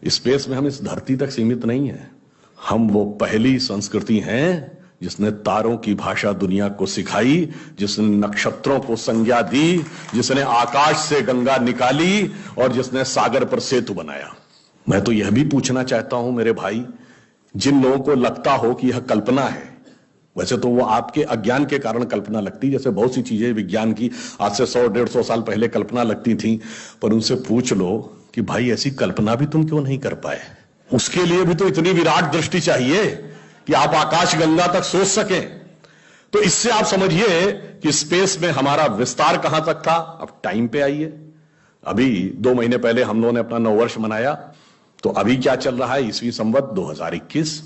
Space में हम इस धरती तक सीमित नहीं है। हम वो पहली संस्कृति हैं जिसने तारों की भाषा दुनिया को सिखाई, जिसने नक्षत्रों को संज्ञा दी, जिसने आकाश से गंगा निकाली और जिसने सागर पर सेतु बनाया। मैं तो यह भी पूछना चाहता हूं मेरे भाई, जिन लोगों को लगता हो कि यह कल्पना है, वैसे तो वो आपके अज्ञान के कारण कल्पना लगती, जैसे बहुत सी चीजें विज्ञान की आज से 100-150 साल पहले कल्पना लगती थी, पर उनसे पूछ लो कि भाई ऐसी कल्पना भी तुम क्यों नहीं कर पाए। उसके लिए भी तो इतनी विराट दृष्टि चाहिए कि आप आकाश गंगा तक सोच सकें। तो इससे आप समझिए कि स्पेस में हमारा विस्तार कहां तक था। अब टाइम पे आइए, अभी 2 महीने पहले हम लोगों ने अपना नववर्ष मनाया, तो अभी क्या चल रहा है, ईस्वी संवत 2021।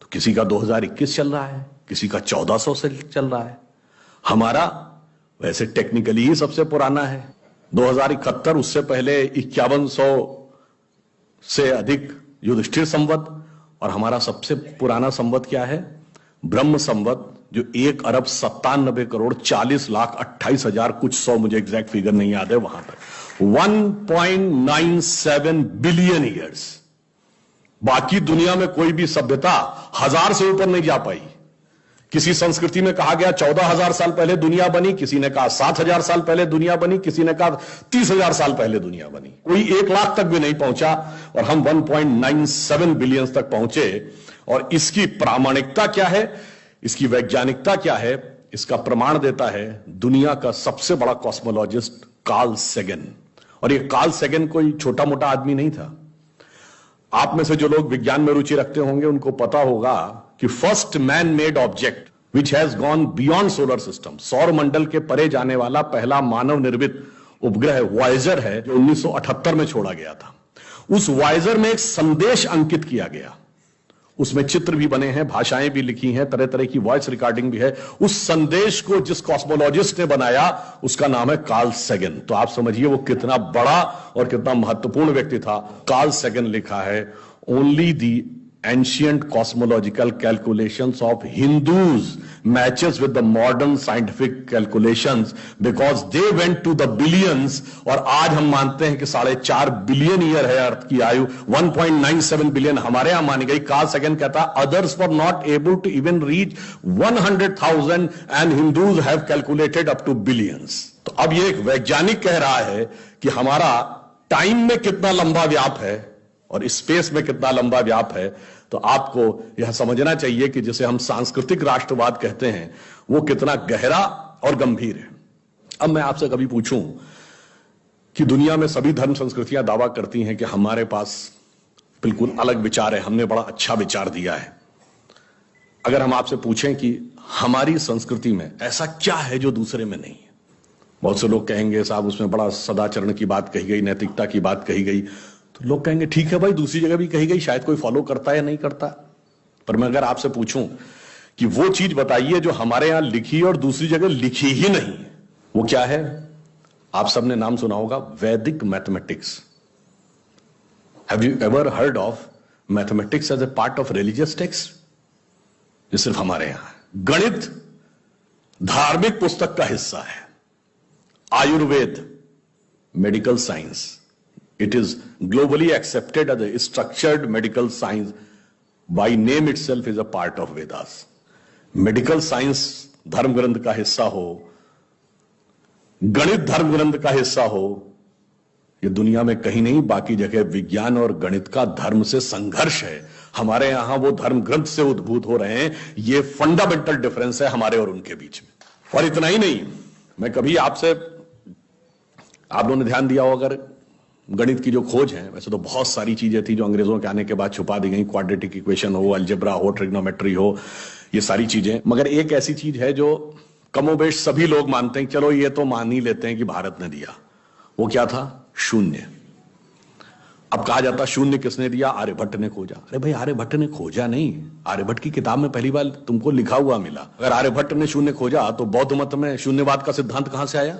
तो किसी का 2021 चल रहा है, किसी का 1400 से चल रहा है। हमारा वैसे टेक्निकली ही सबसे पुराना है 2071, उससे पहले 5100 से अधिक युधिष्ठिर संवत, और हमारा सबसे पुराना संवत क्या है, ब्रह्म संवत, जो 1,97,40,28,000 कुछ 100, मुझे एग्जैक्ट फिगर नहीं याद है, वहां तक 1.97 बिलियन ईयर्स। बाकी दुनिया में कोई भी सभ्यता 1000 से ऊपर नहीं जा पाई। किसी संस्कृति में कहा गया 14,000 साल पहले दुनिया बनी, किसी ने कहा 7,000 साल पहले दुनिया बनी, किसी ने कहा 30,000 साल पहले दुनिया बनी। कोई 1 लाख तक भी नहीं पहुंचा और हम 1.97 बिलियन तक पहुंचे। और इसकी प्रामाणिकता क्या है, इसकी वैज्ञानिकता क्या है, इसका प्रमाण देता है दुनिया का सबसे बड़ा कॉस्मोलॉजिस्ट कार्ल सेगन। और ये कार्ल सेगन कोई छोटा मोटा आदमी नहीं था। आप में से जो लोग विज्ञान में रुचि रखते होंगे उनको पता होगा कि first man made object which has gone beyond solar system, सौर मंडल के परे जाने वाला पहला मानव निर्मित उपग्रह वॉयेजर है, जो 1978 में छोड़ा गया था। उस वॉयेजर में एक संदेश अंकित किया गया, उसमें चित्र भी बने हैं, भाषाएं भी लिखी हैं, तरह तरह की वॉइस रिकॉर्डिंग भी है। उस संदेश को जिस कॉस्मोलॉजिस्ट ने बनाया उसका नाम है कार्ल सेगन। तो आप समझिए वो कितना बड़ा और कितना महत्वपूर्ण व्यक्ति था। कार्ल सेगन लिखा है, only the ancient cosmological calculations of Hindus matches with the modern scientific calculations because they went to the billions। और आज हम मानते हैं कि 4.5 बिलियन ईयर है अर्थ की आयु, 1.97 बिलियन हमारे यहां मानी गई। कार्ल सेगन कहता है others were not able to even reach 100,000 and Hindus have calculated up to billions। तो अब ये एक वैज्ञानिक कह रहा है कि हमारा टाइम में कितना लंबा व्याप है और स्पेस में कितना लंबा व्याप है। तो आपको यह समझना चाहिए कि जिसे हम सांस्कृतिक राष्ट्रवाद कहते हैं वो कितना गहरा और गंभीर है। अब मैं आपसे कभी पूछूं कि दुनिया में सभी धर्म संस्कृतियां दावा करती हैं कि हमारे पास बिल्कुल अलग विचार है, हमने बड़ा अच्छा विचार दिया है। अगर हम आपसे पूछें कि हमारी संस्कृति में ऐसा क्या है जो दूसरे में नहीं है, बहुत से लोग कहेंगे साहब उसमें बड़ा सदाचरण की बात कही गई, नैतिकता की बात कही गई। तो लोग कहेंगे ठीक है भाई, दूसरी जगह भी कही गई, शायद कोई फॉलो करता है या नहीं करता। पर मैं अगर आपसे पूछूं कि वो चीज बताइए जो हमारे यहां लिखी और दूसरी जगह लिखी ही नहीं, वो क्या है? आप सबने नाम सुना होगा, Vedic mathematics. Have you ever heard of mathematics as a part of religious text? ये सिर्फ हमारे यहां है। गणित धार्मिक पुस्तक का हिस्सा है। Ayurveda medical science, it is globally accepted as a structured medical science, by name itself is a part of Vedas। Medical science धर्म ग्रंथ का हिस्सा हो, गणित धर्म ग्रंथ का हिस्सा हो, ये दुनिया में कहीं नहीं। बाकी जगह विज्ञान और गणित का धर्म से संघर्ष है, हमारे यहां वो धर्म ग्रंथ से उद्भूत हो रहे हैं। ये फंडामेंटल डिफरेंस है हमारे और उनके बीच में। और इतना ही नहीं, मैं कभी आपसे, आप लोगों ने ध्यान दिया हो अगर गणित की जो खोज है, वैसे तो बहुत सारी चीजें थी जो अंग्रेजों के आने के बाद छुपा दी गई, क्वाड्रेटिक इक्वेशन हो, अलजेब्रा हो, ट्रिग्नोमेट्री हो, ये सारी चीजें। मगर एक ऐसी चीज है जो कमोबेश सभी लोग मानते हैं, चलो ये तो मान ही लेते हैं कि भारत ने दिया। वो क्या था? शून्य। अब कहा जाता शून्य किसने दिया? आर्यभट्ट ने खोजा। अरे भाई आर्यभट्ट ने खोजा नहीं, आर्यभट्ट की किताब में पहली बार तुमको लिखा हुआ मिला। अगर आर्यभट्ट ने शून्य खोजा तो बौद्ध मत में शून्यवाद का सिद्धांत कहां से आया?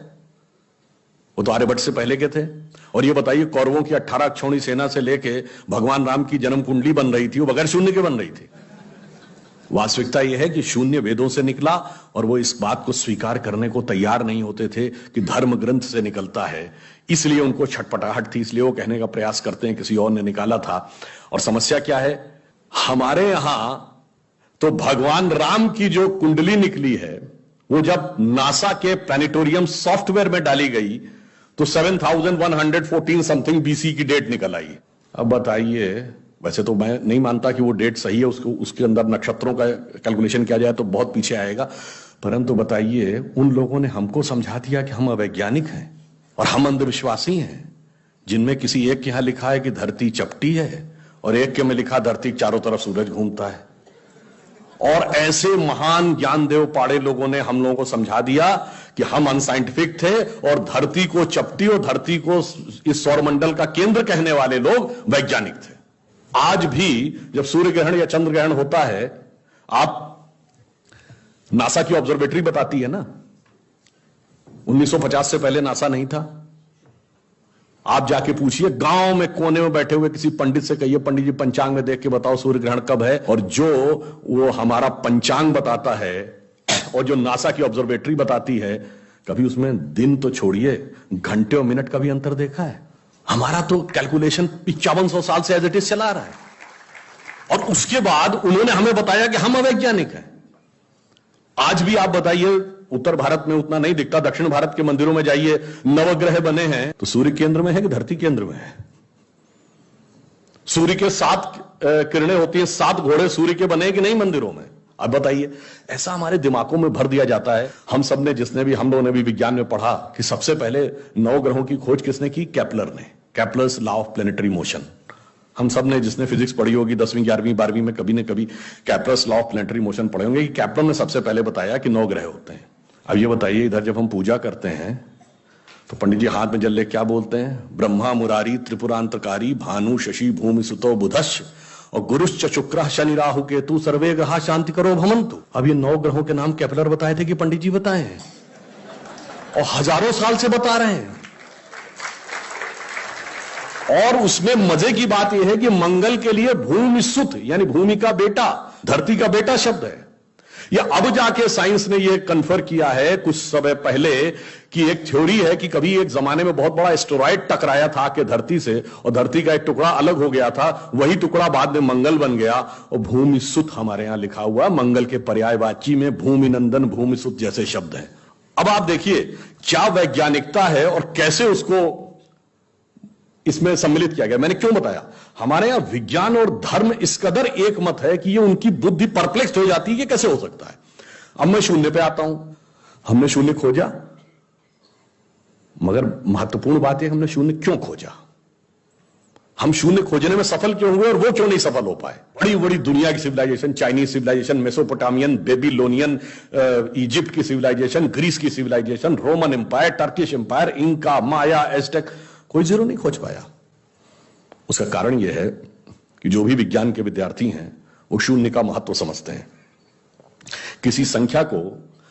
वो तो आर्यभट्ट से पहले के थे। और ये बताइए, कौरवों की 18 अक्षौणी सेना से लेके भगवान राम की जन्म कुंडली बन रही थी, वो बगैर शून्य के बन रही थी। वास्तविकता यह है कि शून्य वेदों से निकला और वो इस बात को स्वीकार करने को तैयार नहीं होते थे कि धर्म ग्रंथ से निकलता है, इसलिए उनको छटपटाहट थी, इसलिए वो कहने का प्रयास करते हैं किसी और ने निकाला था। और समस्या क्या है, हमारे यहां तो भगवान राम की जो कुंडली निकली है वो जब नासा के प्लैनेटोरियम सॉफ्टवेयर में डाली गई तो 7114 समथिंग बीसी की डेट निकल आई। अब बताइए, वैसे तो मैं नहीं मानता कि वो डेट सही है, उसके अंदर नक्षत्रों का कैलकुलेशन किया जाए तो बहुत पीछे आएगा, परंतु बताइए उन लोगों ने हमको समझा दिया कि हम अवैज्ञानिक हैं और हम अंधविश्वासी हैं, जिनमें किसी एक के यहां लिखा है कि धरती चपटी है और एक के में लिखा धरती के चारों तरफ सूरज घूमता है। और ऐसे महान ज्ञानदेव पाड़े लोगों ने हम लोगों को समझा दिया कि हम अनसाइंटिफिक थे और धरती को चपटी और धरती को इस सौरमंडल का केंद्र कहने वाले लोग वैज्ञानिक थे। आज भी जब सूर्य ग्रहण या चंद्र ग्रहण होता है, आप नासा की ऑब्जर्वेटरी बताती है ना, 1950 से पहले नासा नहीं था। आप जाके पूछिए, गांव में कोने में बैठे हुए किसी पंडित से कहिए, पंडित जी पंचांग में देख के बताओ सूर्य ग्रहण कब है, और जो वो हमारा पंचांग बताता है और जो नासा की ऑब्जर्वेटरी बताती है, कभी उसमें दिन तो छोड़िए घंटे और मिनट का भी अंतर देखा है? हमारा तो कैलकुलेशन 5500 साल से एज इट इज चला रहा है, और उसके बाद उन्होंने हमें बताया कि हम अवैज्ञानिक हैं। आज भी आप बताइए, उत्तर भारत में उतना नहीं दिखता, दक्षिण भारत के मंदिरों में जाइए, नवग्रह बने हैं तो सूर्य केंद्र में है कि धरती केंद्र में है? सूर्य के 7 किरणें होती हैं, 7 घोड़े सूर्य के बने कि नहीं मंदिरों में? अब बताइए, ऐसा हमारे दिमागों में भर दिया जाता है। हम सब ने, हम लोगों ने भी विज्ञान में पढ़ा कि सबसे पहले 9 ग्रहों की खोज किसने की? केपलर ने, Kepler's law of planetary motion. हम सब ने, जिसने फिजिक्स पढ़ी होगी 10वीं 11वीं 12वीं में, कभी न कभी Kepler's law of planetary motion पढ़े होंगे कि केपलर ने सबसे पहले बताया कि 9 ग्रह होते हैं। अब ये बताइए, इधर जब हम पूजा करते हैं तो पंडित जी हाथ में जल ले क्या बोलते हैं? ब्रह्मा मुरारी त्रिपुरांतकारी भानु शशि भूमि सुतो बुधश्च और गुरुश्च शुक्र शनि राहु केतु सर्वे ग्रहा शांति करो भवन्तु। अब ये 9 ग्रहों के नाम केपलर बताए थे कि पंडित जी बताए हैं, और हजारों साल से बता रहे हैं। और उसमें मजे की बात यह है कि मंगल के लिए भूमि सुत यानी भूमि का बेटा, धरती का बेटा शब्द है। या अब जाके साइंस ने यह कन्फर्म किया है कुछ समय पहले कि एक थ्योरी है कि कभी एक जमाने में बहुत बड़ा एस्टेरॉयड टकराया था कि धरती से, और धरती का एक टुकड़ा अलग हो गया था, वही टुकड़ा बाद में मंगल बन गया, और भूमि सुत हमारे यहां लिखा हुआ, मंगल के पर्यायवाची में भूमि नंदन भूमि सुत जैसे शब्द हैं। अब आप देखिए क्या वैज्ञानिकता है और कैसे उसको इसमें सम्मिलित किया गया। मैंने क्यों बताया, हमारे यहां विज्ञान और धर्म इस कदर एक मत है कि ये उनकी बुद्धि परप्लेक्स हो जाती है कि कैसे हो सकता है। अब मैं शून्य पे आता हूं, हमने शून्य खोजा, मगर महत्वपूर्ण बात है हमने शून्य क्यों खोजा, हम शून्य खोजने में सफल क्यों हुए और वो क्यों नहीं सफल हो पाए। बड़ी बड़ी दुनिया की civilization, Chinese civilization, Mesopotamian, Babylonian, Egypt की सिविलाइजेशन, ग्रीस की civilization, Roman empire, Turkish empire, Inca, Maya, Aztec, कोई जीरो नहीं खोज पाया। उसका कारण यह है कि जो भी विज्ञान के विद्यार्थी हैं वो शून्य का महत्व समझते हैं। किसी संख्या को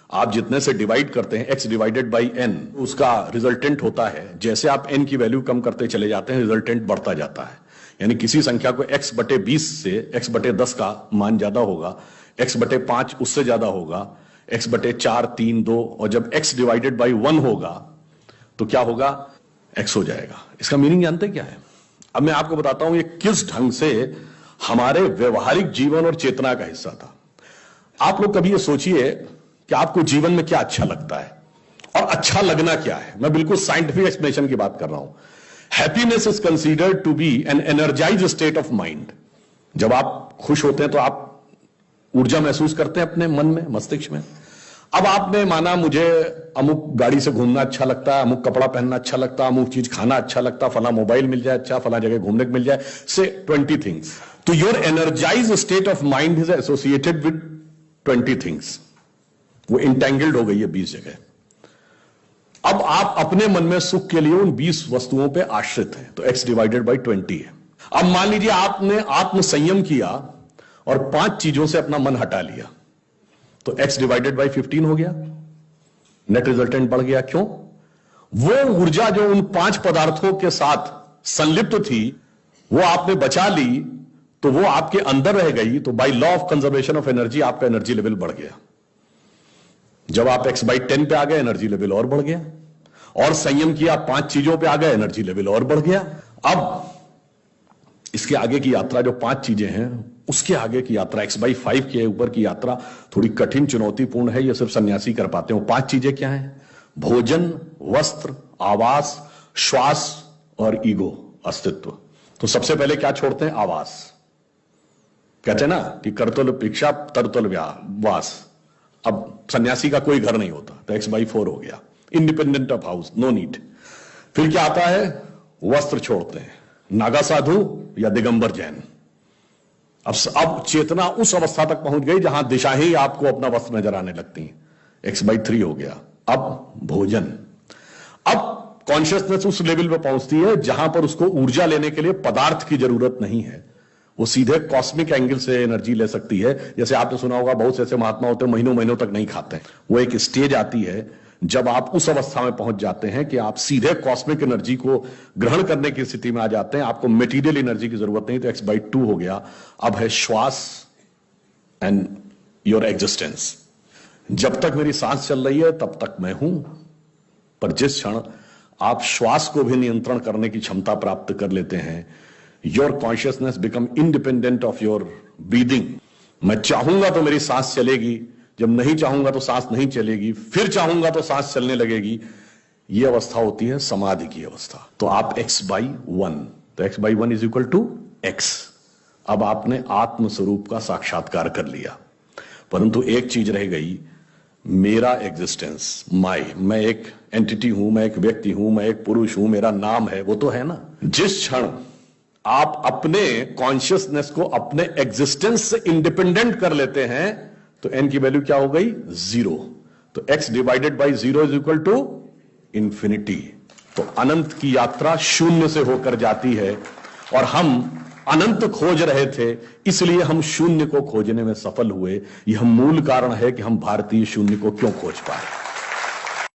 आप जितने से डिवाइड करते हैं, x डिवाइडेड बाई n, उसका रिजल्टेंट होता है। जैसे आप n की वैल्यू कम करते चले जाते हैं, रिजल्टेंट बढ़ता जाता है। यानी किसी संख्या को x बटे 20 से x बटे 10 का मान ज्यादा होगा, x बटे 5 उससे ज्यादा होगा, x बटे 4 3 2, और जब x डिवाइडेड बाई 1 होगा तो क्या होगा? x हो जाएगा। इसका मीनिंग जानते क्या है? अब मैं आपको बताता हूं ये किस ढंग से हमारे व्यवहारिक जीवन और चेतना का हिस्सा था। आप लोग कभी ये सोचिए कि आपको जीवन में क्या अच्छा लगता है और अच्छा लगना क्या है। मैं बिल्कुल साइंटिफिक एक्सप्लेनेशन की बात कर रहा हूं। Happiness is considered to be an energised state of mind. जब आप खुश होते हैं तो आप ऊर्जा महसूस करते हैं अपने मन में, मस्तिष्क में। अब आपने माना मुझे अमुक गाड़ी से घूमना अच्छा लगता है, अमुक कपड़ा पहनना अच्छा लगता है, अमुक चीज खाना अच्छा लगता है, फला मोबाइल मिल जाए अच्छा, फला जगह घूमने को मिल जाए, से 20 थिंग्स। तो your energised state of mind is associated with 20 things. वो इंटेंगल्ड हो गई है 20 जगह। अब आप अपने मन में सुख के लिए उन 20 वस्तुओं पे आश्रित हैं, तो x डिवाइडेड बाई 20 है। अब मान लीजिए आपने आत्म संयम किया और 5 चीजों से अपना मन हटा लिया, तो x डिवाइडेड बाई 15 हो गया, नेट रिजल्टेंट बढ़ गया। क्यों? वो ऊर्जा जो उन 5 पदार्थों के साथ संलिप्त थी वो आपने बचा ली, तो वो आपके अंदर रह गई, तो by law of conservation of energy आपका एनर्जी लेवल बढ़ गया। जब आप x/10 पे आ गए, एनर्जी लेवल और बढ़ गया, और संयम किया 5 चीजों पे आ गए, एनर्जी लेवल और बढ़ गया। अब इसके आगे की यात्रा जो 5 चीजें हैं, उसके आगे की यात्रा x/5 के ऊपर की यात्रा थोड़ी कठिन चुनौतीपूर्ण है, यह सिर्फ सन्यासी कर पाते हो। 5 चीजें क्या हैं? भोजन, वस्त्र, आवास, श्वास और ईगो, अस्तित्व। तो सबसे पहले क्या छोड़ते हैं? आवास। कहते हैं ना कि करतुल भिक्षा तरतुल वास। अब सन्यासी का कोई घर नहीं होता, तो x/4 हो गया, independent of house, no need. फिर क्या आता है? वस्त्र छोड़ते हैं, नागा साधु या दिगंबर जैन। अब चेतना उस अवस्था तक पहुंच गई जहां दिशा ही आपको अपना वस्त्र नजर आने लगती है, x/3 हो गया। अब भोजन। अब कॉन्शियसनेस उस लेवल पे पहुंचती है जहां पर उसको ऊर्जा लेने के लिए पदार्थ की जरूरत नहीं है, वो सीधे कॉस्मिक एंगल से एनर्जी ले सकती है। जैसे आपने सुना होगा, बहुत से ऐसे महात्मा होते हैं महीनों महीनों तक नहीं खाते। वो एक स्टेज आती है जब आप उस अवस्था में पहुंच जाते हैं कि आप सीधे कॉस्मिक एनर्जी को ग्रहण करने की स्थिति में आ जाते हैं, आपको मटेरियल एनर्जी की जरूरत नहीं। तो x/2 हो गया। अब है श्वास एंड योर एग्जिस्टेंस। जब तक मेरी सांस चल रही है तब तक मैं हूं, पर जिस क्षण आप श्वास को भी नियंत्रण करने की क्षमता प्राप्त कर लेते हैं, your consciousness become independent of your breathing. मैं चाहूंगा तो मेरी सांस चलेगी, जब नहीं चाहूंगा तो सांस नहीं चलेगी, फिर चाहूंगा तो सांस चलने लगेगी। यह अवस्था होती है समाधि की अवस्था। तो आप x/1, तो x/1 is equal to x। अब आपने आत्म स्वरूप का साक्षात्कार कर लिया, परंतु एक चीज रह गई, मेरा एग्जिस्टेंस, मैं एक एंटिटी हूं, मैं एक व्यक्ति हूं, मैं एक पुरुष हूं, मेरा नाम है, वो तो है ना। जिस क्षण आप अपने कॉन्शियसनेस को अपने एग्जिस्टेंस से इंडिपेंडेंट कर लेते हैं, तो n की वैल्यू क्या हो गई? 0। तो x/0 is equal to infinity. तो अनंत की यात्रा शून्य से होकर जाती है, और हम अनंत खोज रहे थे, इसलिए हम शून्य को खोजने में सफल हुए। यह मूल कारण है कि हम भारतीय शून्य को क्यों खोज पाए।